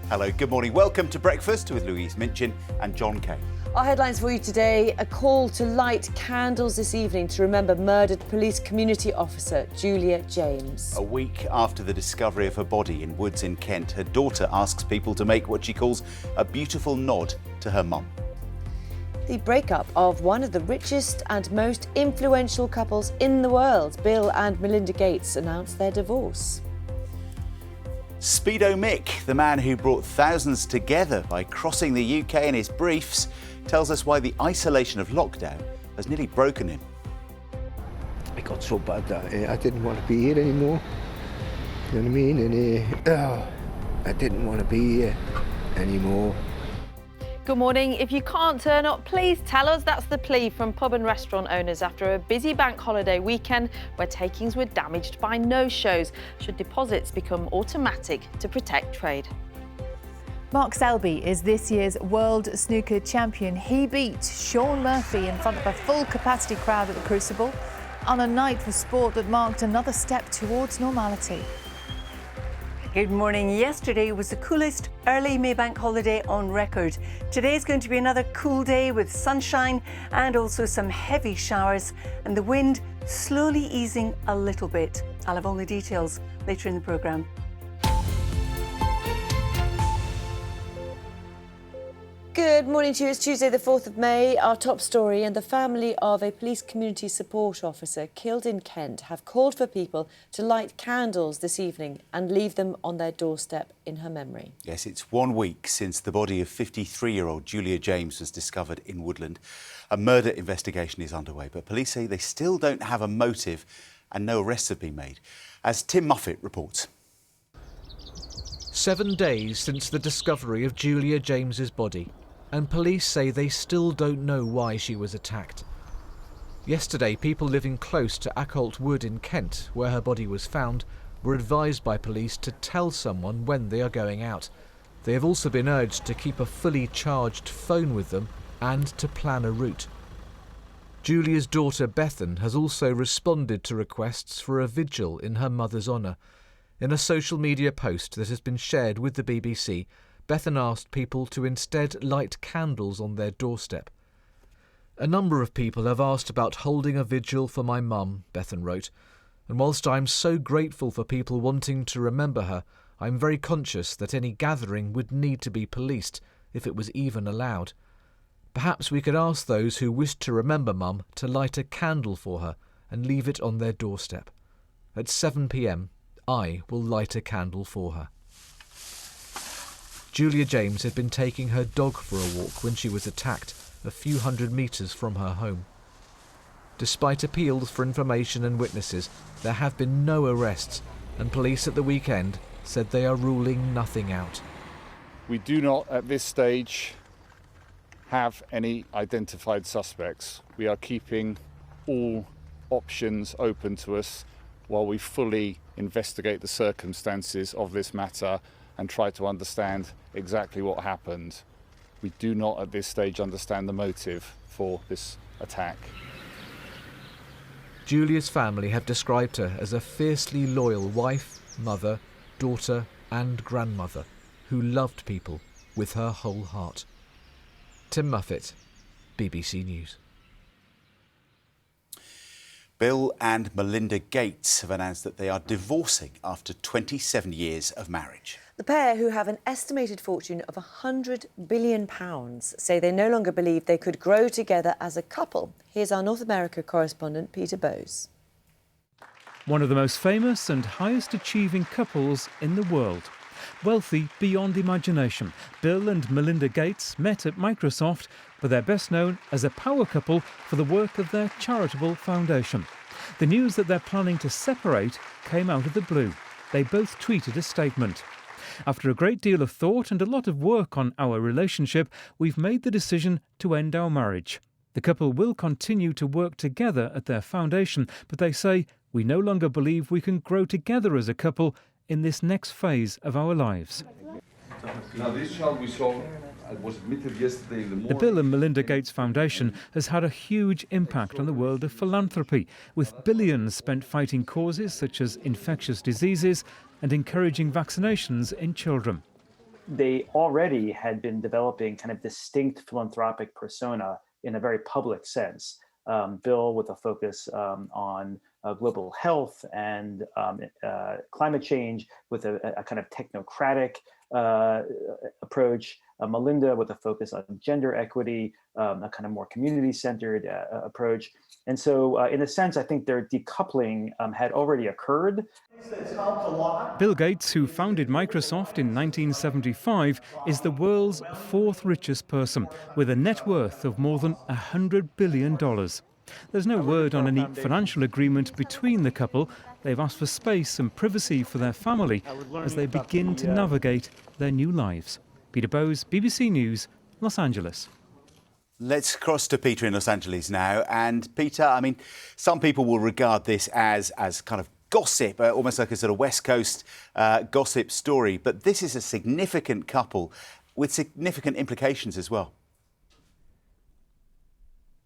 Hello, good morning. Welcome to Breakfast with Louise Minchin and John Kay. Our headlines for you today: a call to light candles this evening to remember murdered police community officer Julia James. A week after the discovery of her body in woods in Kent, her daughter asks people to make what she calls a beautiful nod to her mum. The breakup of one of the richest and most influential couples in the world. Bill and Melinda Gates announced their divorce. Speedo Mick, the man who brought thousands together by crossing the UK in his briefs, tells us why the isolation of lockdown has nearly broken him. It got so bad that I didn't want to be here anymore. You know what I mean? And I didn't want to be here anymore. Good morning. If you can't turn up, please tell us. That's the plea from pub and restaurant owners after a busy bank holiday weekend where takings were damaged by no-shows. Should deposits become automatic to protect trade? Mark Selby is this year's World Snooker Champion. He beat Shaun Murphy in front of a full-capacity crowd at the Crucible on a night for sport that marked another step towards normality. Good morning. Yesterday was the coolest early May bank holiday on record. Today is going to be another cool day with sunshine and also some heavy showers and the wind slowly easing a little bit. I'll have all the details later in the programme. Good morning to you. It's Tuesday the 4th of May. Our top story: and the family of a police community support officer killed in Kent have called for people to light candles this evening and leave them on their doorstep in her memory. Yes, it's 1 week since the body of 53-year-old Julia James was discovered in Woodland. A murder investigation is underway, but police say they still don't have a motive and no arrests have been made. As Tim Muffet reports. 7 days since the discovery of Julia James's body, and police say they still don't know why she was attacked. Yesterday, people living close to Akholt Wood in Kent, where her body was found, were advised by police to tell someone when they are going out. They have also been urged to keep a fully charged phone with them and to plan a route. Julia's daughter Bethan has also responded to requests for a vigil in her mother's honour. In a social media post that has been shared with the BBC, Bethan asked people to instead light candles on their doorstep. A number of people have asked about holding a vigil for my mum, Bethan wrote, and whilst I'm so grateful for people wanting to remember her, I'm very conscious that any gathering would need to be policed, if it was even allowed. Perhaps we could ask those who wish to remember Mum to light a candle for her and leave it on their doorstep. At 7 p.m, I will light a candle for her. Julia James had been taking her dog for a walk when she was attacked, a few hundred metres from her home. Despite appeals for information and witnesses, there have been no arrests, and police at the weekend said they are ruling nothing out. We do not, at this stage, have any identified suspects. We are keeping all options open to us while we fully investigate the circumstances of this matter and try to understand exactly what happened. We do not at this stage understand the motive for this attack. Julia's family have described her as a fiercely loyal wife, mother, daughter and grandmother who loved people with her whole heart. Tim Muffet, BBC News. Bill and Melinda Gates have announced that they are divorcing after 27 years of marriage. The pair, who have an estimated fortune of £100 billion, say they no longer believe they could grow together as a couple. Here's our North America correspondent, Peter Bowes. One of the most famous and highest achieving couples in the world. Wealthy beyond imagination, Bill and Melinda Gates met at Microsoft, but they're best known as a power couple for the work of their charitable foundation. The news that they're planning to separate came out of the blue. They both tweeted a statement. After a great deal of thought and a lot of work on our relationship, we've made the decision to end our marriage. The couple will continue to work together at their foundation, but they say, we no longer believe we can grow together as a couple in this next phase of our lives. Now this child we saw was admitted yesterday in the morning. The Bill and Melinda Gates Foundation has had a huge impact on the world of philanthropy, with billions spent fighting causes such as infectious diseases and encouraging vaccinations in children. they already had been developing kind of distinct philanthropic persona in a very public sense. Bill with a focus on global health and climate change with a kind of technocratic approach. Melinda with a focus on gender equity, a kind of more community-centered approach. And so in a sense, I think their decoupling had already occurred. Bill Gates, who founded Microsoft in 1975, is the world's fourth richest person, with a net worth of more than $100 billion. There's no word on any financial agreement between the couple. They've asked for space and privacy for their family as they begin to navigate their new lives. Peter Bowes, BBC News, Los Angeles. Let's cross to Peter in Los Angeles now. And Peter, I mean, some people will regard this as kind of gossip, almost like a sort of West Coast gossip story. But this is a significant couple with significant implications as well.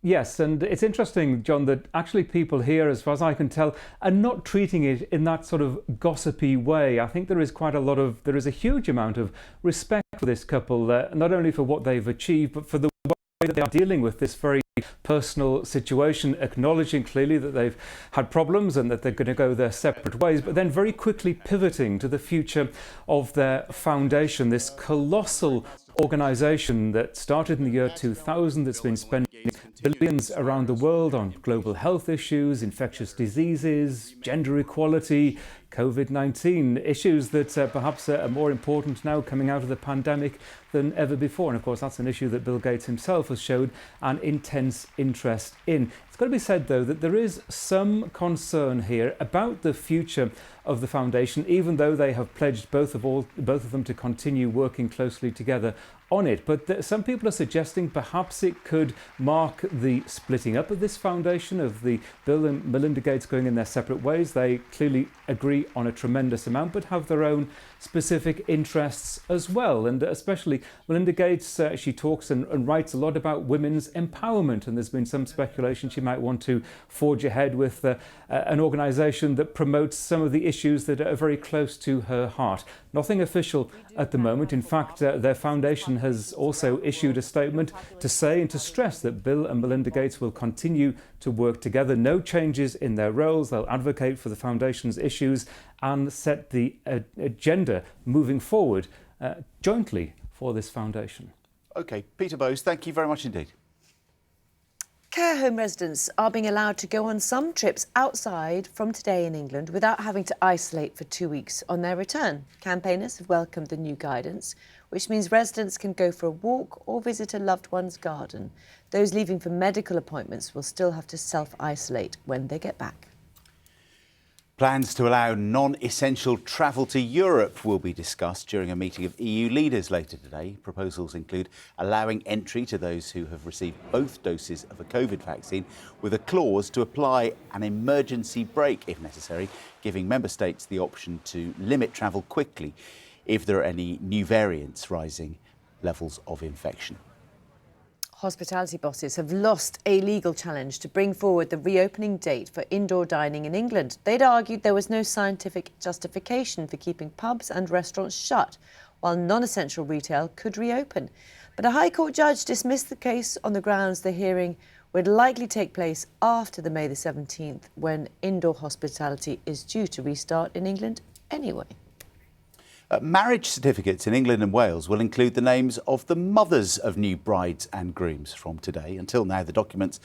Yes, and it's interesting, John, that actually people here, as far as I can tell, are not treating it in that sort of gossipy way. I think there is a huge amount of respect for this couple, not only for what they've achieved, but for the way that they are dealing with this very personal situation, acknowledging clearly that they've had problems and that they're going to go their separate ways, but then very quickly pivoting to the future of their foundation, this colossal organisation that started in the year 2000 that's been spending billions around the world on global health issues, infectious diseases, gender equality, COVID-19, issues that perhaps are more important now coming out of the pandemic than ever before. And of course, that's an issue that Bill Gates himself has showed an intense interest in. It's got to be said, though, that there is some concern here about the future of the foundation, even though they have pledged both of them to continue working closely together on it. But some people are suggesting perhaps it could mark the splitting up of this foundation, of the Bill and Melinda Gates going in their separate ways. They clearly agree on a tremendous amount, but have their own specific interests as well. And especially Melinda Gates, she talks and writes a lot about women's empowerment, and there's been some speculation she might want to forge ahead with an organisation that promotes some of the issues that are very close to her heart. Nothing official at the moment. In fact, their foundation has also issued a statement to say and to stress that Bill and Melinda Gates will continue to work together. No changes in their roles. They'll advocate for the foundation's issues and set the agenda moving forward jointly for this foundation. OK, Peter Bowes, thank you very much indeed. Care home residents are being allowed to go on some trips outside from today in England without having to isolate for 2 weeks on their return. Campaigners have welcomed the new guidance, which means residents can go for a walk or visit a loved one's garden. Those leaving for medical appointments will still have to self-isolate when they get back. Plans to allow non-essential travel to Europe will be discussed during a meeting of EU leaders later today. Proposals include allowing entry to those who have received both doses of a COVID vaccine, with a clause to apply an emergency brake if necessary, giving member states the option to limit travel quickly if there are any new variants rising levels of infection. Hospitality bosses have lost a legal challenge to bring forward the reopening date for indoor dining in England. They'd argued there was no scientific justification for keeping pubs and restaurants shut, while non-essential retail could reopen. But a High Court judge dismissed the case on the grounds the hearing would likely take place after the May the 17th, when indoor hospitality is due to restart in England anyway. Marriage certificates in England and Wales will include the names of the mothers of new brides and grooms from today. Until now, the documents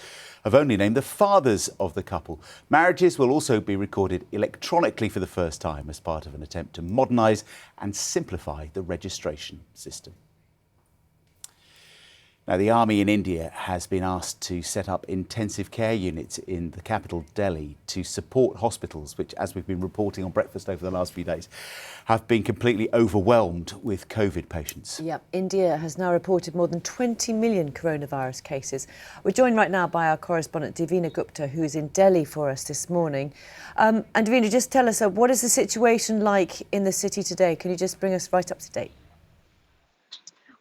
have only named the fathers of the couple. Marriages will also be recorded electronically for the first time as part of an attempt to modernise and simplify the registration system. Now, the army in India has been asked to set up intensive care units in the capital, Delhi, to support hospitals, which, as we've been reporting on Breakfast over the last few days, have been completely overwhelmed with COVID patients. Yep, India has now reported more than 20 million coronavirus cases. We're joined right now by our correspondent Divina Gupta, who's in Delhi for us this morning. And Divina, just tell us, what is the situation like in the city today? Can you just bring us right up to date?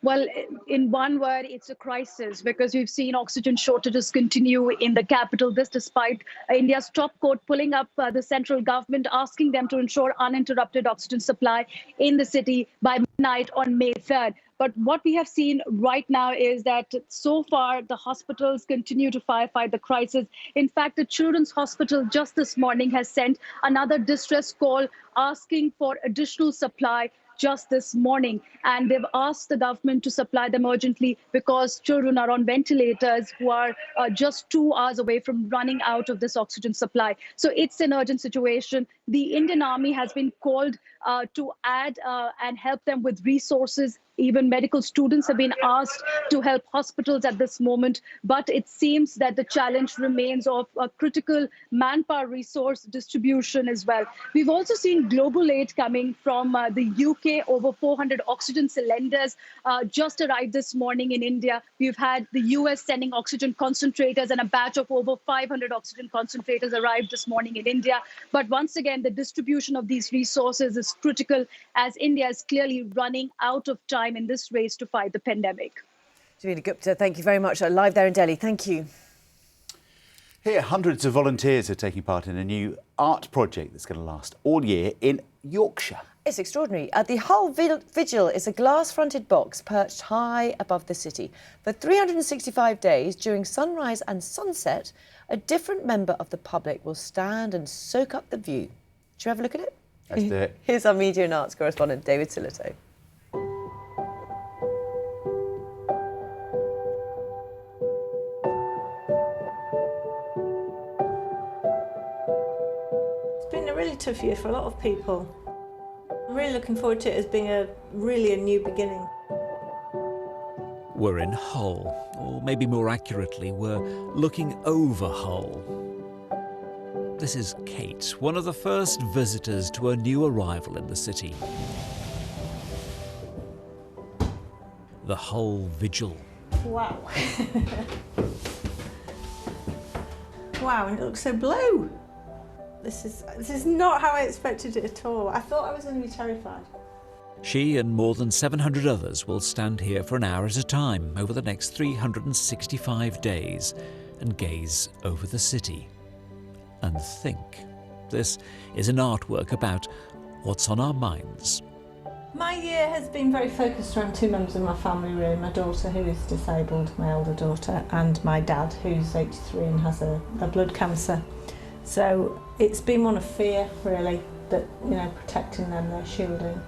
Well, in one word, it's a crisis because we've seen oxygen shortages continue in the capital. This despite India's top court pulling up the central government, asking them to ensure uninterrupted oxygen supply in the city by midnight on May 3rd. But what we have seen right now is that so far the hospitals continue to firefight the crisis. In fact, the Children's Hospital just this morning has sent another distress call asking for additional supply just this morning, and they've asked the government to supply them urgently because children are on ventilators who are just 2 hours away from running out of this oxygen supply. So it's an urgent situation. The Indian Army has been called to add and help them with resources. Even medical students have been asked to help hospitals at this moment. But it seems that the challenge remains of a critical manpower resource distribution as well. We've also seen global aid coming from the UK. Over 400 oxygen cylinders just arrived this morning in India. We've had the US sending oxygen concentrators, and a batch of over 500 oxygen concentrators arrived this morning in India. But once again, the distribution of these resources is critical as India is clearly running out of time in this race to fight the pandemic. Javina Gupta, thank you very much. Live there in Delhi. Thank you. Here, hundreds of volunteers are taking part in a new art project that's going to last all year in Yorkshire. It's extraordinary. The Hull Vigil is a glass-fronted box perched high above the city. For 365 days, during sunrise and sunset, a different member of the public will stand and soak up the view. Should we have a look at it? Let's do it. Here's our media and arts correspondent, David Silito. It's been a really tough year for a lot of people. I'm really looking forward to it as being a new beginning. We're in Hull, or maybe more accurately, we're looking over Hull. This is Kate, one of the first visitors to a new arrival in the city. The Hull Vigil. Wow. Wow, and it looks so blue. This is not how I expected it at all. I thought I was going to be terrified. She and more than 700 others will stand here for an hour at a time over the next 365 days and gaze over the city and think. This is an artwork about what's on our minds. My year has been very focused around two members of my family, really. My daughter, who is disabled, my elder daughter, and my dad, who's 83 and has a blood cancer. So it's been one of fear, really, that, protecting them, they're shielding.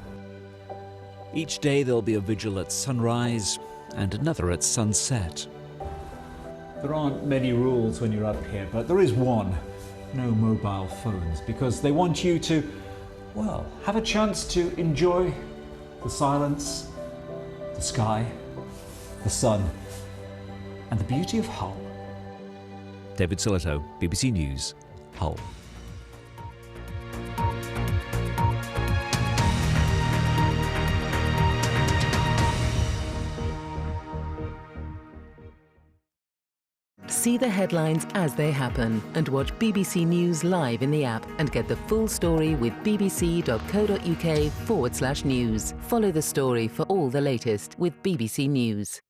Each day there'll be a vigil at sunrise and another at sunset. There aren't many rules when you're up here, but there is one. No mobile phones, because they want you to, well, have a chance to enjoy the silence, the sky, the sun, and the beauty of Hull. David Silito, BBC News, Hull. See the headlines as they happen and watch BBC News live in the app and get the full story with bbc.co.uk/news. Follow the story for all the latest with BBC News.